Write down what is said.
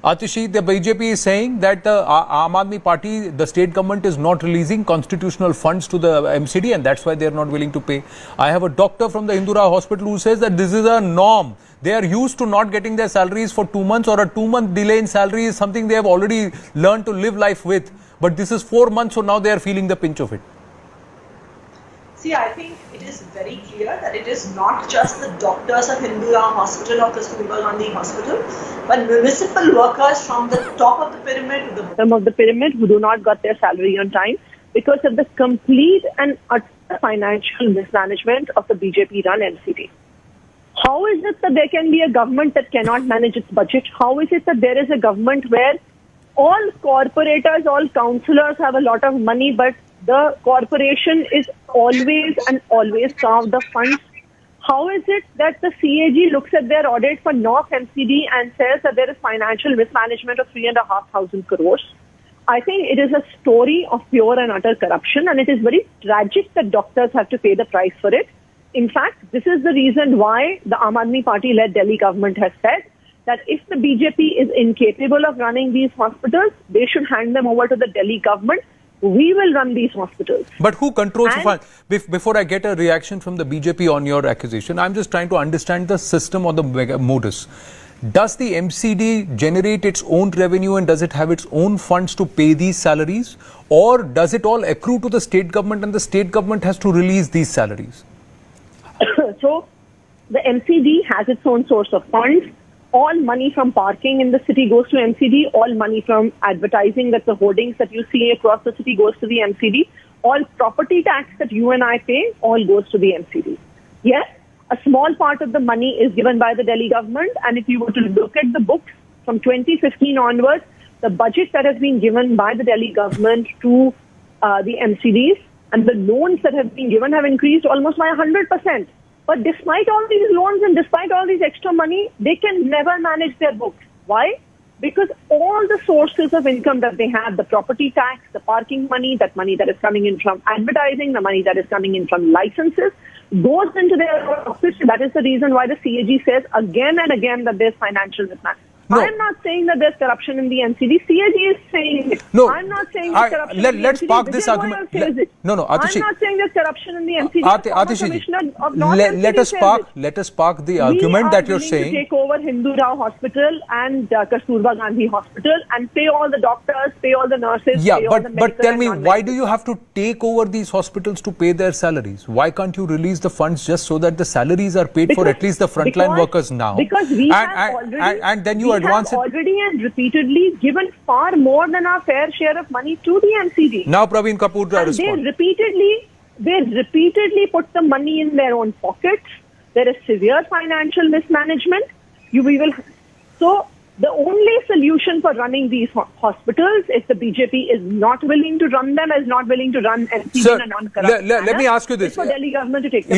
Atishi, the BJP is saying that the Aam Aadmi Party, the state government is not releasing constitutional funds to the MCD and that's why they are not willing to pay. I have a doctor from the Hindura hospital who says that this is a norm. They are used to not getting their salaries for 2 months, or a 2-month delay in salary is something they have already learned to live life with. But this is 4 months, so now they are feeling the pinch of it. See, I think it is very clear that it is not just the doctors of Hindura Hospital or Kasturba Gandhi Hospital, but municipal workers from the top of the pyramid to the bottom of the pyramid who do not get their salary on time because of the complete and utter financial mismanagement of the BJP-run MCD. How is it that there can be a government that cannot manage its budget? How is it that there is a government where all corporators, all councillors have a lot of money, but the corporation is always carved the funds? How is it that the CAG looks at their audit for North MCD and says that there is financial mismanagement of 3,500 crores? I think it is a story of pure and utter corruption, and it is very tragic that doctors have to pay the price for it. In fact, this is the reason why the Aam Aadmi Party-led Delhi government has said that if the BJP is incapable of running these hospitals, they should hand them over to the Delhi government. We will run these hospitals. But who controls the fund? Before I get a reaction from the BJP on your accusation, I'm just trying to understand the system or the modus. Does the MCD generate its own revenue and does it have its own funds to pay these salaries? Or does it all accrue to the state government and the state government has to release these salaries? So, the MCD has its own source of funds. All money from parking in the city goes to MCD. All money from advertising, that the hoardings that you see across the city goes to the MCD. All property tax that you and I pay, all goes to the MCD. Yes, a small part of the money is given by the Delhi government. And if you were to look at the books from 2015 onwards, the budget that has been given by the Delhi government to the MCDs and the loans that have been given have increased almost by 100%. But despite all these loans and despite all these extra money, they can never manage their books. Why? Because all the sources of income that they have, the property tax, the parking money, that money that is coming in from advertising, the money that is coming in from licenses, goes into their office. That is the reason why the CAG says again and again that there's financial mismanagement. No. I'm not saying that there's corruption in the MCD. CAG is saying it. No. I'm not saying there's corruption in the MCD. Let's park this argument. No, Atishi. I'm not saying there's corruption in the MCD. Atishi, let us park the argument that you're saying. We are willing to take over Hindura Hospital and Kasturba Gandhi Hospital and pay all the doctors, pay all the nurses, pay all the medical. But tell me, why do you have to take over these hospitals to pay their salaries? Why can't you release the funds just so that the salaries are paid for at least the frontline workers now? Because we have already and repeatedly given far more than our fair share of money to the MCD. Now Praveen Kapoor responds. They repeatedly put the money in their own pockets. There is severe financial mismanagement. So the only solution for running these hospitals, if the BJP is not willing to run them, is not willing to run MCD in a non-corrupt manner, let me ask you this. is for Delhi government to take them.